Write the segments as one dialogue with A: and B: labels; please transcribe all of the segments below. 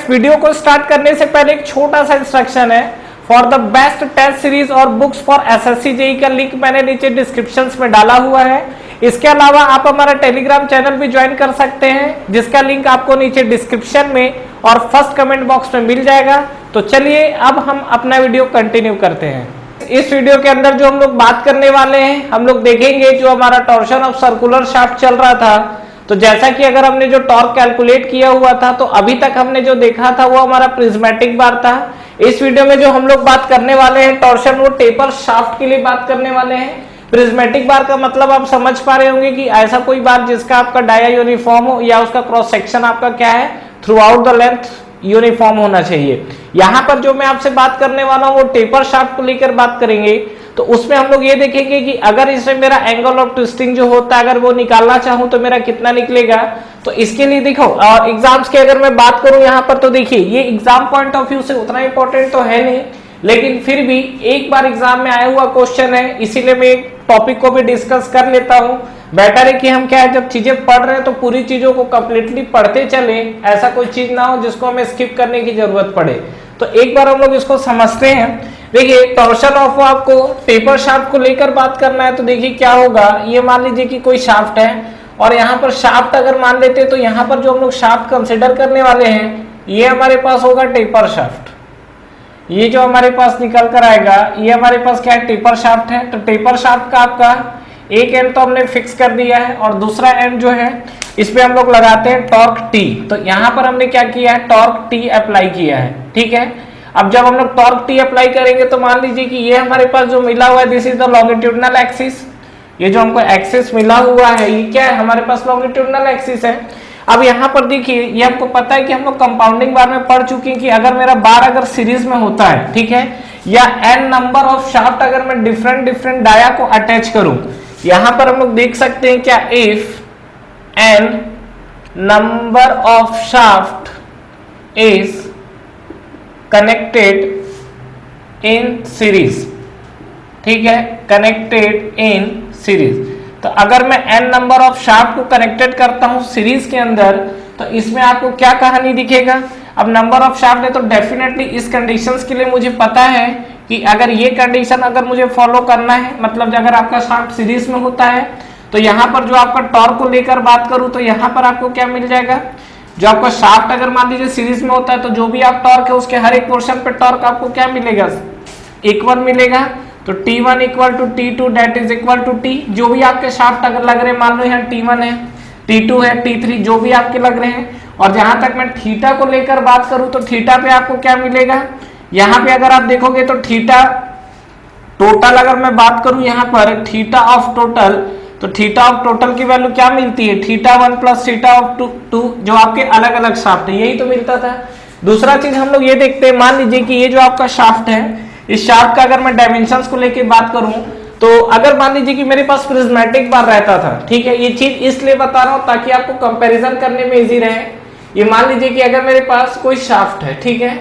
A: Friends, video को start करने से पहले एक छोटा सा इंस्ट्रक्शन है। For the best test series और बुक्स फॉर एसएससी जेईई का लिंक मैंने नीचे डिस्क्रिप्शन में डाला हुआ है। इसके अलावा आप हमारा टेलीग्राम चैनल भी ज्वाइन कर सकते हैं, जिसका लिंक आपको नीचे डिस्क्रिप्शन में और फर्स्ट कमेंट बॉक्स में मिल जाएगा। तो चलिए अब हम अपना वीडियो कंटिन्यू करते हैं। इस वीडियो के अंदर जो हम लोग बात करने वाले हैं, हम लोग देखेंगे जो हमारा टॉर्शन ऑफ सर्कुलर शाफ्ट चल रहा था। तो जैसा कि अगर हमने जो टॉर्क कैलकुलेट किया हुआ था, तो अभी तक हमने जो देखा था वो हमारा प्रिज्मेटिक बार था। इस वीडियो में जो हम लोग बात करने वाले हैं टॉर्शन, वो टेपर शाफ्ट के लिए बात करने वाले हैं। प्रिज्मेटिक बार का मतलब आप समझ पा रहे होंगे कि ऐसा कोई बार जिसका आपका डाया यूनिफॉर्म हो या उसका क्रॉस सेक्शन आपका क्या है, through out the length uniform होना चाहिए। यहाँ पर जो मैं आपसे बात करने वाला हूँ वो टेपर शाफ्ट को लेकर बात करेंगे। तो उसमें हम लोग ये देखेंगे कि अगर इसमें मेरा एंगल ऑफ ट्विस्टिंग जो होता है, अगर वो निकालना चाहूं तो मेरा कितना निकलेगा। तो इसके लिए देखो, और एग्जाम्स की अगर मैं बात करूं यहाँ पर, तो देखिए ये एग्जाम पॉइंट ऑफ व्यू से उतना इंपॉर्टेंट तो है नहीं, लेकिन फिर भी एक बार एग्जाम में आया हुआ क्वेश्चन है, इसीलिए मैं एक टॉपिक को भी डिस्कस कर लेता हूँ। बेटर है कि हम क्या है, जब चीजें पढ़ रहे हैं तो पूरी चीजों को कंप्लीटली पढ़ते चले, ऐसा कोई चीज ना हो जिसको हमें स्किप करने की जरूरत पड़े। तो एक बार हम लोग इसको समझते हैं। देखिए टॉर्शन ऑफ आपको टेपर शाफ्ट को लेकर बात करना है। तो देखिए क्या होगा, ये मान लीजिए कि कोई शाफ्ट है और यहाँ पर शाफ्ट अगर मान लेते हैं, तो यहाँ पर जो हम लोग शाफ्ट कंसिडर करने वाले हैं, ये हमारे पास होगा टेपर शाफ्ट। ये जो हमारे पास निकल कर आएगा, ये हमारे पास क्या है, टेपर शाफ्ट है। तो टेपर शाफ्ट का आपका एक एंड तो हमने फिक्स कर दिया है, और दूसरा एंड जो है इस पे हम लोग लगाते हैं टॉर्क टी। तो यहाँ पर हमने क्या किया है, टॉर्क टी अप्लाई किया है, ठीक है। अब जब हम लोग टॉर्क टी अप्लाई करेंगे तो मान लीजिए कि ये हमारे पास जो मिला हुआ है, this is the longitudinal axis. ये जो हमको एक्सिस मिला हुआ है, ये क्या है, हमारे पास लॉन्गिट्यूडनल एक्सिस है। अब यहाँ पर देखिए, ये हमको पता है कि हम लोग कंपाउंडिंग बार में पढ़ चुके हैं कि अगर मेरा बार अगर सीरीज में होता है, ठीक है, या एन नंबर ऑफ शाफ्ट अगर मैं डिफरेंट डाया को अटैच करूं, यहां पर हम लोग देख सकते हैं क्या, if an number of shaft is connected in series, ठीक है, कनेक्टेड इन सीरीज। तो अगर मैं n नंबर ऑफ शाफ्ट को कनेक्टेड करता हूं सीरीज के अंदर, तो इसमें आपको क्या कहानी दिखेगा। अब नंबर ऑफ शाफ्ट है तो डेफिनेटली इस कंडीशंस के लिए मुझे पता है कि अगर ये कंडीशन अगर मुझे फॉलो करना है, मतलब अगर आपका शाफ्ट सीरीज में होता है, तो यहाँ पर जो आपका टॉर्क को लेकर बात करूं, तो यहाँ पर आपको क्या मिल जाएगा, जो आपका शाफ्ट अगर मान लीजिए सीरीज में होता है, तो जो भी आप टॉर्क है उसके हर एक पोर्शन पे टॉर्क आपको क्या मिलेगा, इक्वल मिलेगा। तो T1 equal to T2 that is equal to T। जो भी आपके शाफ्ट अगर लग रहे हैं, मान लो यहाँ T1 है, T2 है, T3 जो भी आपके लग रहे हैं। और जहां तक मैं थीटा को लेकर बात करूं, तो थीटा पे आपको क्या मिलेगा, यहाँ पे अगर आप देखोगे तो थीटा टोटल, अगर मैं बात करूं यहाँ पर थीटा ऑफ टोटल, तो थीटा ऑफ टोटल की वैल्यू क्या मिलती है, θ1 प्लस थीटा ऑफ टू, जो आपके अलग अलग शाफ्ट है, यही तो मिलता था। दूसरा चीज हम लोग ये देखते हैं, मान लीजिए कि ये जो आपका शाफ्ट है, इस शाफ्ट का अगर मैं डायमेंशंस को लेके बात करूं, तो अगर मान लीजिए कि मेरे पास प्रिज्मेटिक बार रहता था, ठीक है, ये चीज इसलिए बता रहा हूं ताकि आपको कंपैरिजन करने में इजी रहे। ये मान लीजिए कि अगर मेरे पास कोई शाफ्ट है, ठीक है,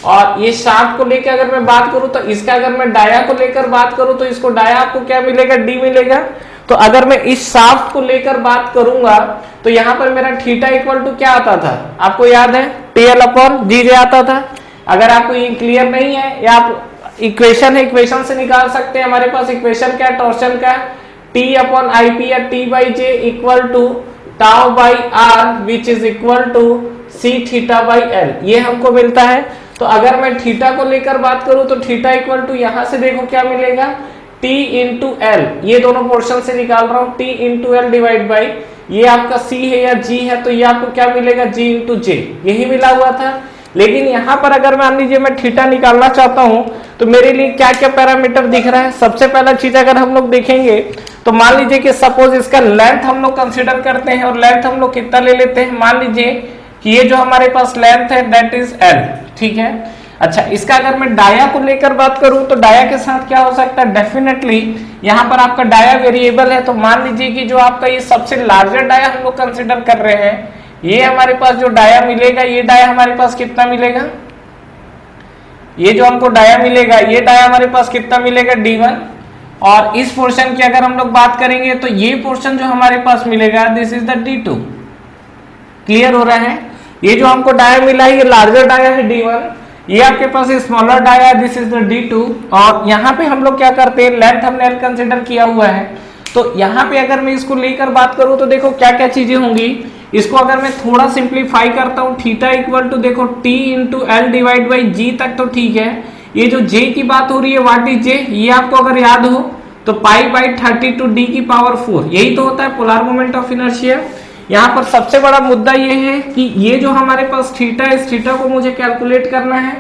A: और ये शाफ्ट को लेकर अगर मैं बात करूं, तो इसका अगर मैं डाया को लेकर बात करूं, तो इसको डाया आपको क्या मिलेगा, डी मिलेगा। तो अगर मैं इस शाफ्ट को लेकर बात करूंगा, तो यहाँ पर मेरा थीटा इक्वल टू क्या आता था, आपको याद है, TL/G आता था। अगर आपको ये क्लियर नहीं है, या आप इक्वेशन है, इक्वेशन से निकाल सकते हैं। हमारे पास इक्वेशन क्या है, टॉर्शन का, T/IP या T/J equal to tau by R which is equal to C(θ/L), ये हमको मिलता है। तो अगर मैं थीटा को लेकर बात करूं, तो थीटा इक्वल टू यहां से देखो क्या मिलेगा, T इंटू एल, ये दोनों पोर्शन से निकाल रहा हूं, T into L divide by, ये आपका C है या G है, तो ये आपको क्या मिलेगा, G इंटू J, यही मिला हुआ था। लेकिन यहाँ पर अगर मान लीजिए मैं थीटा निकालना चाहता हूं, तो मेरे लिए क्या क्या पैरामीटर दिख रहा है। सबसे पहला चीज अगर हम लोग देखेंगे, तो मान लीजिए कि सपोज इसका लेंथ हम लोग कंसीडर करते हैं, और लेंथ हम लोग कितना ले लेते हैं, मान लीजिए कि ये जो हमारे पास लेंथ है दैट इज L, ठीक है। अच्छा, इसका अगर मैं डाया को लेकर बात करूं, तो डाया के साथ क्या हो सकता है, डेफिनेटली यहाँ पर आपका डाया वेरिएबल है। तो मान लीजिए कि जो आपका ये सबसे लार्जर डाया हम लोग कंसिडर कर रहे हैं, ये हमारे पास जो डाया मिलेगा, ये डाया हमारे पास कितना मिलेगा, ये जो हमको डाया मिलेगा, ये डाया हमारे पास कितना मिलेगा, D1। और इस पोर्शन की अगर हम लोग बात करेंगे, तो ये पोर्शन जो हमारे पास मिलेगा, this is the D2। Clear हो रहा है। ये जो हमको डाया मिला है ये लार्जर डाया है D1, ये आपके पास स्मॉलर डाया है, दिस इज द D2। और यहाँ पे हम लोग क्या करते हैं, लेंथ हमने L कंसिडर किया हुआ है। तो यहाँ पे अगर मैं इसको लेकर बात करूं तो देखो क्या क्या चीजें होंगी। इसको अगर मैं थोड़ा सिंप्लीफाई करता हूं, थीटा इक्वल टू देखो T into L divide by g तक तो ठीक है। ये जो J की बात हो रही है, व्हाट इज J, ये आपको अगर याद हो तो पाई बाई 32 D की पावर 4, यही तो होता है पोलर मोमेंट ऑफ इनर्शिया। यहाँ पर सबसे बड़ा मुद्दा ये है कि ये जो हमारे पास थीटा है, इस थीटा को मुझे कैलकुलेट करना है।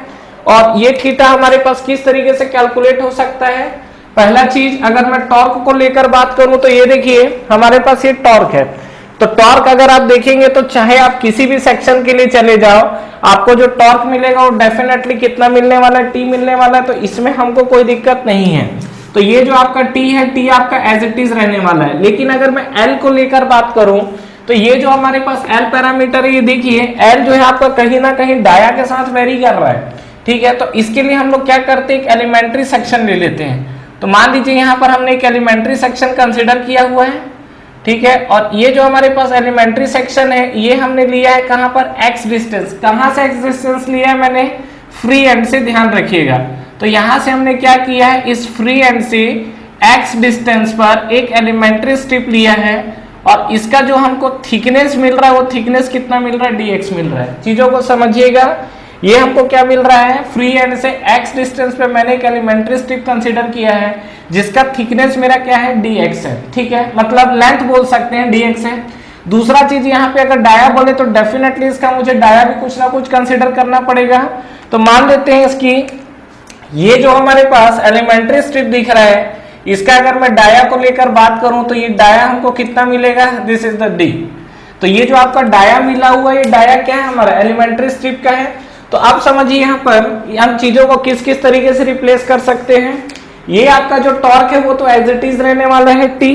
A: और ये थीटा हमारे पास किस तरीके से कैलकुलेट हो सकता है। पहला चीज, अगर मैं टॉर्क को लेकर बात करूं तो ये देखिए हमारे पास ये टॉर्क है। तो टॉर्क अगर आप देखेंगे तो चाहे आप किसी भी सेक्शन के लिए चले जाओ, आपको जो टॉर्क मिलेगा वो डेफिनेटली कितना मिलने वाला है, टी मिलने वाला है। तो इसमें हमको कोई दिक्कत नहीं है। तो ये जो आपका टी है, टी आपका एज इट इज रहने वाला है। लेकिन अगर मैं एल को लेकर बात करूं तो ये जो हमारे पास एल पैरामीटर है, ये देखिए एल जो है आपका कहीं ना कहीं डाया के साथ वेरी कर रहा है, ठीक है। तो इसके लिए हम लोग क्या करते हैं, एक एलिमेंट्री सेक्शन ले लेते हैं। तो मान लीजिए यहाँ पर हमने एक एलिमेंट्री सेक्शन कंसिडर किया हुआ है, ठीक है। और ये जो हमारे पास एलिमेंट्री सेक्शन है, ये हमने लिया है कहाँ पर, एक्स डिस्टेंस। कहाँ से एक्स डिस्टेंस लिया है मैंने, फ्री एंड से, ध्यान रखिएगा। तो यहाँ से हमने क्या किया है, इस फ्री एंड से एक्स डिस्टेंस पर एक एलिमेंट्री स्ट्रिप लिया है। और इसका जो हमको थिकनेस मिल रहा है, वो थिकनेस कितना मिल रहा है, dx मिल रहा है। चीजों को समझिएगा, ये हमको क्या मिल रहा है, फ्री एंड से x डिस्टेंस पे मैंने एक एलिमेंट्री स्ट्रिप कंसीडर किया है जिसका थिकनेस मेरा क्या है, dx है, ठीक है। मतलब लेंथ बोल सकते हैं, dx है। दूसरा चीज यहाँ पे अगर डाया बोले तो डेफिनेटली इसका मुझे डाया भी कुछ ना कुछ कंसीडर करना पड़ेगा। तो मान लेते हैं इसकी, ये जो हमारे पास एलिमेंट्री स्ट्रिप दिख रहा है, इसका अगर मैं डाया को लेकर बात करूं तो ये डाया हमको कितना मिलेगा, दिस इज द डी। तो ये जो आपका डाया मिला हुआ है, ये डाया क्या है, हमारा एलिमेंट्री स्ट्रिप का है। तो आप समझिए यहाँ पर हम चीजों को किस किस तरीके से रिप्लेस कर सकते हैं। ये आपका जो टॉर्क है वो तो एज इट इज रहने वाला है टी।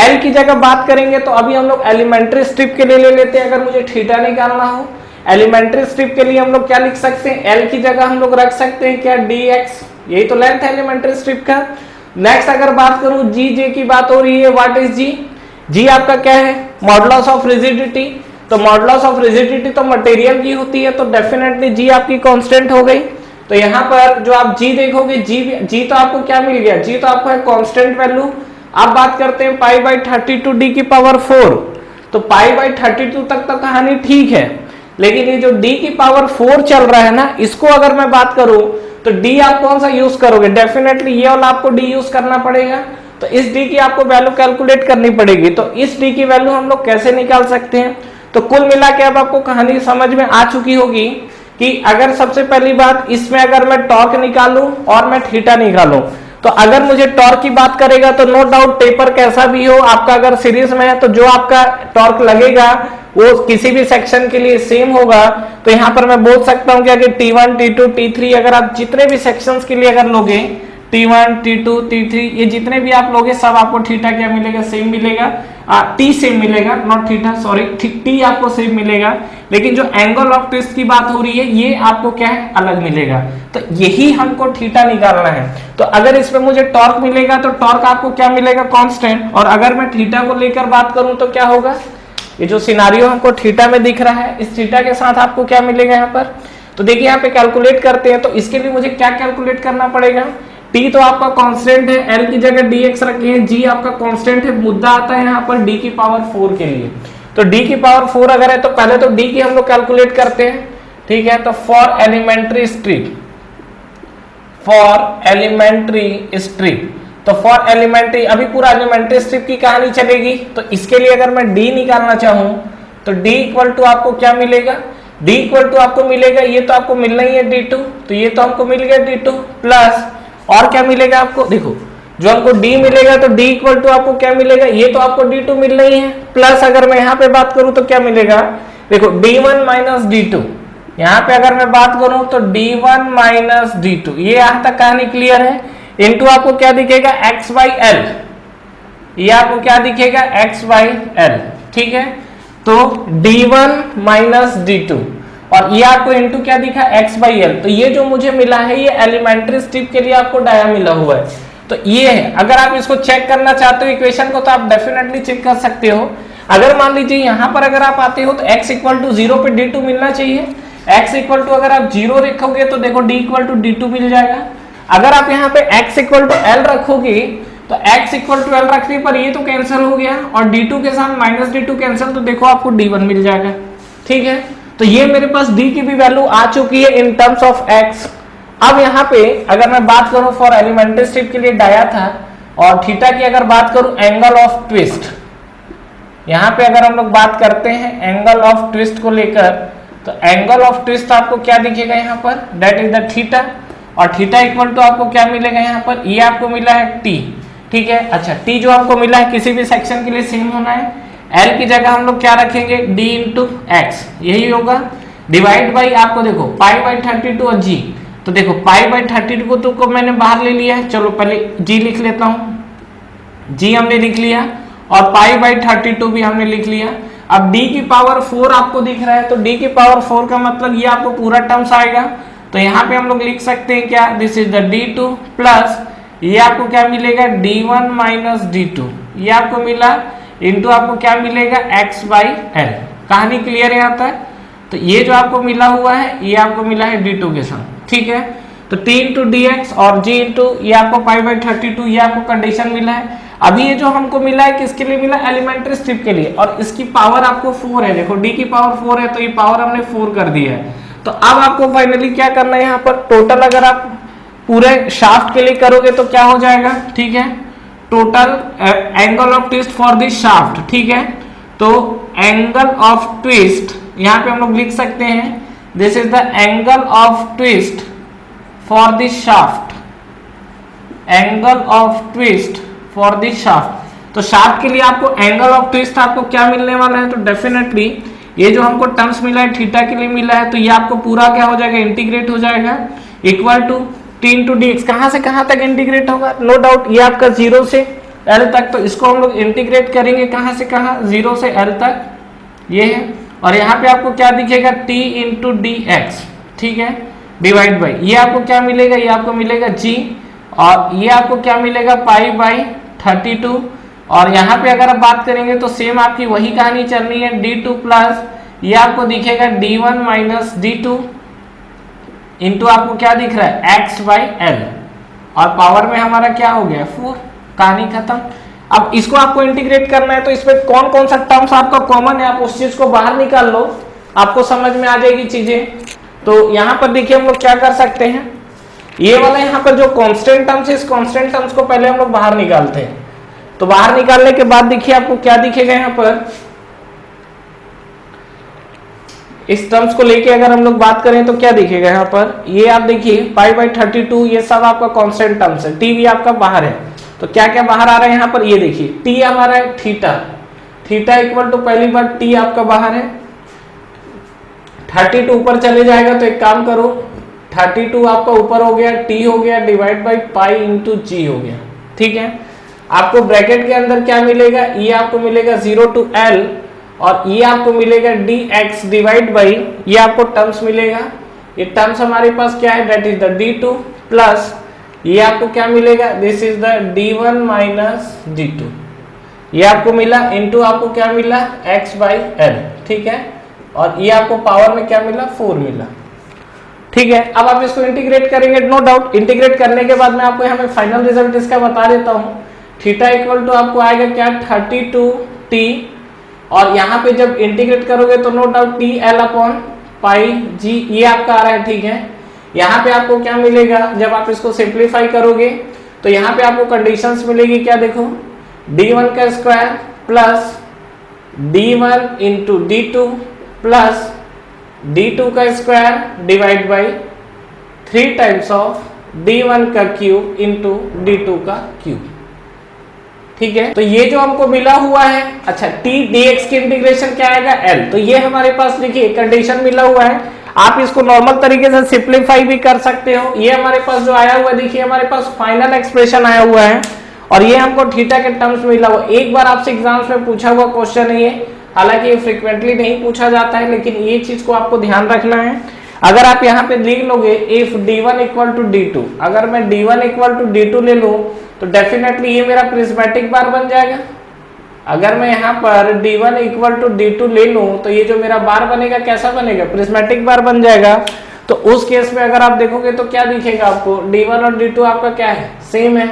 A: एल की जगह बात करेंगे तो अभी हम लोग एलिमेंट्री स्ट्रिप के लिए ले लेते हैं। अगर मुझे थीटा निकालना हो, एलिमेंट्री स्ट्रिप के लिए हम लोग क्या लिख सकते हैं, एल की जगह हम लोग रख सकते हैं क्या, dx। यही तो लेंथ है एलिमेंट्री स्ट्रिप का। नेक्स्ट अगर बात करूं जी, जे की बात हो रही है, व्हाट इज जी, जी आपका क्या है, मॉडुलस ऑफ रिजिडिटी। तो मॉडुलस ऑफ रिजिडिटी तो मटेरियल की होती है, तो डेफिनेटली जी आपकी कांस्टेंट हो गई। तो यहाँ पर जो आप जी देखोगे, जी तो आपको क्या मिल गया, जी तो आपको है कांस्टेंट वैल्यू। अब बात करते हैं पाई बाई 32 डी की पावर 4। तो पाई बाई 32 तक तो कहानी ठीक है, लेकिन ये जो डी की पावर 4 चल रहा है ना, इसको अगर मैं बात करूं तो डी आप कौन सा यूज करोगे, डेफिनेटली ये वाला आपको डी यूज करना पड़ेगा। तो इस डी की आपको वैल्यू कैलकुलेट करनी पड़ेगी। तो इस डी की वैल्यू हम लोग कैसे निकाल सकते हैं। तो कुल मिला के अब आपको कहानी समझ में आ चुकी होगी कि अगर सबसे पहली बात इसमें अगर मैं टॉर्क निकालूं और मैं थीटा निकालूं, तो अगर मुझे टॉर्क की बात करेगा तो नो डाउट टेपर कैसा भी हो आपका, अगर सीरीज में है तो जो आपका टॉर्क लगेगा वो किसी भी सेक्शन के लिए सेम होगा। तो यहाँ पर मैं बोल सकता हूँ कि अगर T1, T2, T3 अगर आप जितने भी सेक्शंस के लिए अगर लोगे, T1, T2, T3 ये जितने भी आप लोगे सब आपको थीटा क्या मिलेगा, सेम मिलेगा। टी सेम मिलेगा, नॉट थीटा, सॉरी, टी आपको सेम मिलेगा। लेकिन जो एंगल ऑफ ट्विस्ट की बात हो रही है ये आपको क्या है, अलग मिलेगा। तो यही हमको थीटा निकालना है। तो अगर इसमें मुझे टॉर्क मिलेगा तो टॉर्क आपको क्या मिलेगा, कांस्टेंट। और अगर मैं थीटा को लेकर बात करूं तो क्या होगा, ये जो सिनारियो हमको थीटा में दिख रहा है, इस थीटा के साथ आपको क्या मिलेगा यहाँ पर। तो देखिए यहाँ पे कैलकुलेट करते हैं, तो इसके लिए मुझे क्या कैलकुलेट करना पड़ेगा, टी तो आपका कांस्टेंट है, एल की जगह dx रखे हैं, जी आपका कांस्टेंट है। मुद्दा आता है यहाँ पर डी की पावर 4 के लिए। तो डी की पावर 4 अगर है तो पहले तो डी की हम लोग कैलकुलेट करते हैं, ठीक है। तो for elementary strip, for elementary strip, तो फॉर एलिमेंट्री, अभी पूरा एलिमेंट्री स्ट्रिप की कहानी चलेगी। तो इसके लिए अगर मैं डी निकालना चाहूं तो डी इक्वल टू आपको क्या मिलेगा, डी इक्वल टू आपको मिलेगा, ये तो आपको मिलना ही है d2, तो ये तो हमको मिल गया d2 प्लस और क्या मिलेगा आपको, देखो जो हमको d मिलेगा तो d इक्वल टू आपको क्या मिलेगा, ये तो आपको d2 मिल रही है, प्लस अगर मैं यहाँ पे बात करूं तो क्या मिलेगा, देखो d1 माइनस d2। यहाँ पे अगर मैं बात करूं तो d1 माइनस d2, ये यहां तक कहानी क्लियर है। इनटू आपको क्या दिखेगा, x बाई एल, ये आपको क्या दिखेगा, x बाई एल, ठीक है। तो d1 माइनस d2 और ये आपको इनटू क्या दिखा, x बाई एल। तो ये जो मुझे मिला है ये एलिमेंट्री स्ट्रिप के लिए आपको डाया मिला हुआ है। तो ये है, अगर आप इसको चेक करना चाहते हो इक्वेशन को तो आप डेफिनेटली चेक कर सकते हो। अगर मान लीजिए यहाँ पर अगर आप आते हो तो x इक्वल टू 0 पे d2 मिलना चाहिए। x इक्वल टू अगर आप 0 रखोगे तो देखो d इक्वल टू d2 मिल जाएगा। अगर आप यहाँ पे x इक्वल टू l रखोगे तो x इक्वल टू l रखने पर ये तो कैंसिल हो गया और d2 के साथ माइनस d2 कैंसिल, तो देखो आपको d1 मिल जाएगा। ठीक है, तो ये मेरे पास d की भी वैल्यू आ चुकी है इन टर्म्स ऑफ x। अब यहाँ पे अगर मैं बात करूं फॉर एलिमेंट्री स्ट्रिप के लिए डाया था, और थीटा की अगर बात करूं एंगल ऑफ ट्विस्ट, यहाँ पे अगर हम लोग बात करते हैं एंगल ऑफ ट्विस्ट को लेकर, तो एंगल ऑफ ट्विस्ट आपको क्या दिखेगा यहाँ पर, दैट इज द थीटा। और थीटा इक्वल टू आपको क्या मिलेगा यहाँ पर, ये आपको मिला है t। ठीक है, अच्छा t जो हमको मिला है किसी भी सेक्शन के लिए सेम होना है। l की जगह हम लोग क्या रखेंगे, d इंटू एक्स, यही होगा। डिवाइड बाई आपको देखो पाई बाई 32 और g, तो देखो पाई बाई 32 को तो मैंने बाहर ले लिया है, चलो पहले g लिख लेता हूँ, g हमने लिख लिया और पाई बाई 32 भी हमने लिख लिया। अब d की पावर 4 आपको दिख रहा है, तो d की पावर 4 का मतलब ये आपको पूरा टर्म्स आएगा। तो यहाँ पे हम लोग लिख सकते हैं क्या, this is the d2 plus ये आपको क्या मिलेगा d1 माइनस d2, ये आपको मिला इंटू आपको क्या मिलेगा x बाई एल। कहानी क्लियर है यहाँ तक। तो ये जो आपको मिला हुआ है ये आपको मिला है d2 के साथ। ठीक है, तो t इंटू डी एक्स और g इंटू ये आपको पाई बाई 32, ये आपको कंडीशन मिला है। अभी ये जो हमको मिला है किसके लिए मिला, एलिमेंट्री स्ट्रिप के लिए, और इसकी पावर आपको 4 है। देखो d की पावर 4 है तो ये पावर हमने 4 कर दी है। तो अब आपको फाइनली क्या करना है यहाँ पर, टोटल अगर आप पूरे शाफ्ट के लिए करोगे तो क्या हो जाएगा, ठीक है, total angle of twist for this shaft. ठीक है, तो एंगल ऑफ ट्विस्ट यहाँ पे हम लोग लिख सकते हैं, this is the angle of twist for this shaft, angle of twist for this shaft. तो शाफ्ट के लिए आपको एंगल ऑफ ट्विस्ट आपको क्या मिलने वाला है, तो डेफिनेटली ये जो हमको टर्म्स मिला है थीटा के लिए मिला है, तो ये आपको पूरा क्या हो जाएगा, इंटीग्रेट हो जाएगा equal to t into d x. कहां से कहां तक इंटीग्रेट होगा, नो डाउट ये आपका 0 से l तक, तो इसको हम लोग इंटीग्रेट करेंगे कहां से कहां, 0 से l तक, ये है। और यहाँ पे आपको क्या दिखेगा, t इंटू डी एक्स। ठीक है, डिवाइड बाई ये आपको क्या मिलेगा, ये आपको मिलेगा g, और ये आपको क्या मिलेगा पाई बाई 32। और यहाँ पे अगर आप बात करेंगे तो सेम आपकी वही कहानी चलनी है, d2 प्लस ये आपको दिखेगा d1 माइनस d2 इंटू आपको क्या दिख रहा है x बाई एल, और पावर में हमारा क्या हो गया 4, कहानी खत्म। अब इसको आपको इंटीग्रेट करना है, तो इसमें कौन कौन सा टर्म्स आपका कॉमन है, आप उस चीज को बाहर निकाल लो, आपको समझ में आ जाएगी चीजें। तो यहाँ पर देखिए हम लोग क्या कर सकते हैं, ये वाला यहाँ पर जो कांस्टेंट टर्म्स है, इस कांस्टेंट टर्म्स को पहले हम लोग बाहर निकालते हैं। तो बाहर निकालने के बाद देखिए आपको क्या दिखेगा यहाँ पर, इस टर्म्स को लेके अगर हम लोग बात करें तो क्या दिखेगा यहाँ पर, ये आप देखिए पाई बाई 32, ये सब आपका कांस्टेंट टर्म्स है, टी भी आपका बाहर है। तो क्या क्या बाहर आ रहा है यहाँ पर, ये देखिए टी हमारा है थीटा, थीटा इक्वल टू पहली बार टी आपका बाहर है, 32 ऊपर चले जाएगा, तो एक काम करो 32 आपका ऊपर हो गया, टी हो गया डिवाइड बाई पाई इंटू जी हो गया। ठीक है, आपको ब्रैकेट के अंदर क्या मिलेगा, ये आपको मिलेगा 0 टू l, और ये आपको मिलेगा dx डिवाइड बाई ये आपको टर्म्स मिलेगा, ये टर्म्स हमारे पास क्या है, that is the d2 plus ये आपको क्या मिलेगा, this is the d1 minus d2, ये आपको मिला इंटू आपको क्या मिला x बाई एल। ठीक है, और ये आपको पावर में क्या मिला 4 मिला। ठीक है, अब आप इसको इंटीग्रेट करेंगे, नो डाउट इंटीग्रेट करने के बाद मैं आपको यहाँ पे फाइनल रिजल्ट इसका बता देता हूँ। थीटा इक्वल टू आपको आएगा क्या 32t, और यहाँ पे जब इंटीग्रेट करोगे तो no doubt T L upon pi g ये आपका आ रहा है। ठीक है, यहाँ पे आपको क्या मिलेगा, जब आप इसको सिंप्लीफाई करोगे तो यहाँ पे आपको कंडीशंस मिलेगी क्या, देखो d1 का square plus d1 into d2 plus d2 का square divide by 3 times of d1 का क्यूब इंटू d2 का क्यूब। ठीक है, तो ये जो हमको मिला हुआ है, अच्छा t dx की इंटीग्रेशन क्या आएगा l, तो ये हमारे पास देखिए कंडीशन मिला हुआ है। आप इसको नॉर्मल तरीके से सिंप्लीफाई भी कर सकते हो। ये हमारे पास जो आया हुआ है, देखिए हमारे पास फाइनल एक्सप्रेशन आया हुआ है, और ये हमको थीटा के टर्म्स मिला हुआ। एक बार आपसे एग्जाम्स में पूछा हुआ क्वेश्चन है ये, हालांकि ये फ्रिक्वेंटली नहीं पूछा जाता है, लेकिन ये चीज को आपको ध्यान रखना है। अगर आप यहाँ पे लिख लोगे if d1 equal to d2, अगर मैं d1 इक्वल टू d2 ले लूं तो डेफिनेटली ये मेरा प्रिज्मेटिक बार बन जाएगा। अगर मैं यहाँ पर D1 इक्वल टू D2 ले लूं तो ये जो मेरा बार बनेगा कैसा बनेगा, प्रिज्मेटिक बार बन जाएगा। तो उस केस में अगर आप देखोगे तो क्या दिखेगा आपको, D1 और D2 आपका क्या है, सेम है।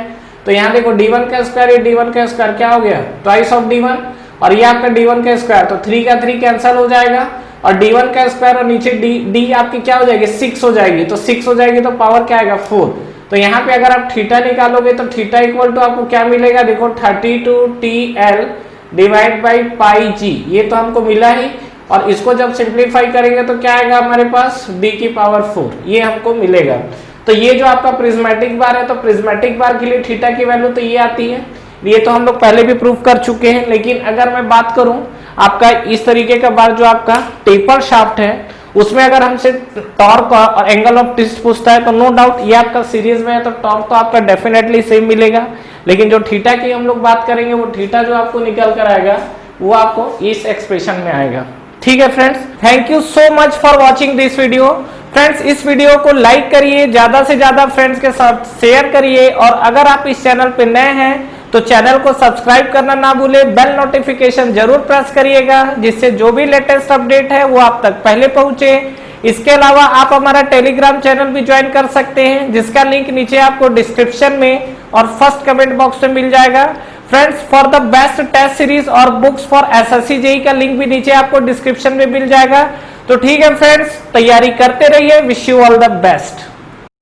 A: तो यहाँ देखो D1 का स्क्वायर, ये D1 का स्क्वायर क्या हो गया, ट्वाइस ऑफ D1, और ये आपका D1 का स्क्वायर, तो 3 का 3 कैंसिल हो जाएगा, और D1 का स्क्वायर और नीचे D आपकी क्या हो जाएगी, 6 हो जाएगी। तो 6 हो जाएगी तो पावर क्या आएगा, 4। तो यहाँ पे अगर आप थीटा निकालोगे तो थीटा इक्वल टू आपको क्या मिलेगा, देखो 32TL divide by pi g, ये तो हमको मिला ही। और इसको जब सिंप्लीफाई करेंगे तो क्या आएगा हमारे पास, d की पावर 4, ये हमको मिलेगा। तो ये जो आपका प्रिज्मेटिक बार है, तो प्रिज्मेटिक बार के लिए थीटा की वैल्यू तो ये आती है, ये तो हम लोग पहले भी प्रूव कर चुके हैं। लेकिन अगर मैं बात करूं आपका इस तरीके का बार जो आपका टेपर शाफ्ट है, उसमें अगर हमसे टॉर्क और एंगल ऑफ ट्विस्ट पूछता है तो नो डाउट ये आपका सीरीज में है, तो टॉर्क तो आपका डेफिनेटली सेम मिलेगा। लेकिन जो थीटा की हम लोग बात करेंगे, वो थीटा जो आपको निकल कर आएगा वो आपको इस एक्सप्रेशन में आएगा। ठीक है friends, thank you so much for watching this video. Friends, इस वीडियो को लाइक करिए, ज्यादा से ज्यादा फ्रेंड्स के साथ शेयर करिए, और अगर आप इस चैनल पे नए हैं तो चैनल को सब्सक्राइब करना ना भूलें, बेल नोटिफिकेशन जरूर प्रेस करिएगा, जिससे जो भी लेटेस्ट अपडेट है वो आप तक पहले पहुंचे। इसके अलावा आप हमारा टेलीग्राम चैनल भी ज्वाइन कर सकते हैं, जिसका लिंक नीचे आपको डिस्क्रिप्शन में और फर्स्ट कमेंट बॉक्स में मिल जाएगा। Friends, for the best test series और बुक्स फॉर एसएससी जेईई का लिंक भी नीचे आपको डिस्क्रिप्शन में मिल जाएगा। तो ठीक है फ्रेंड्स, तैयारी करते रहिए। Wish you all the best.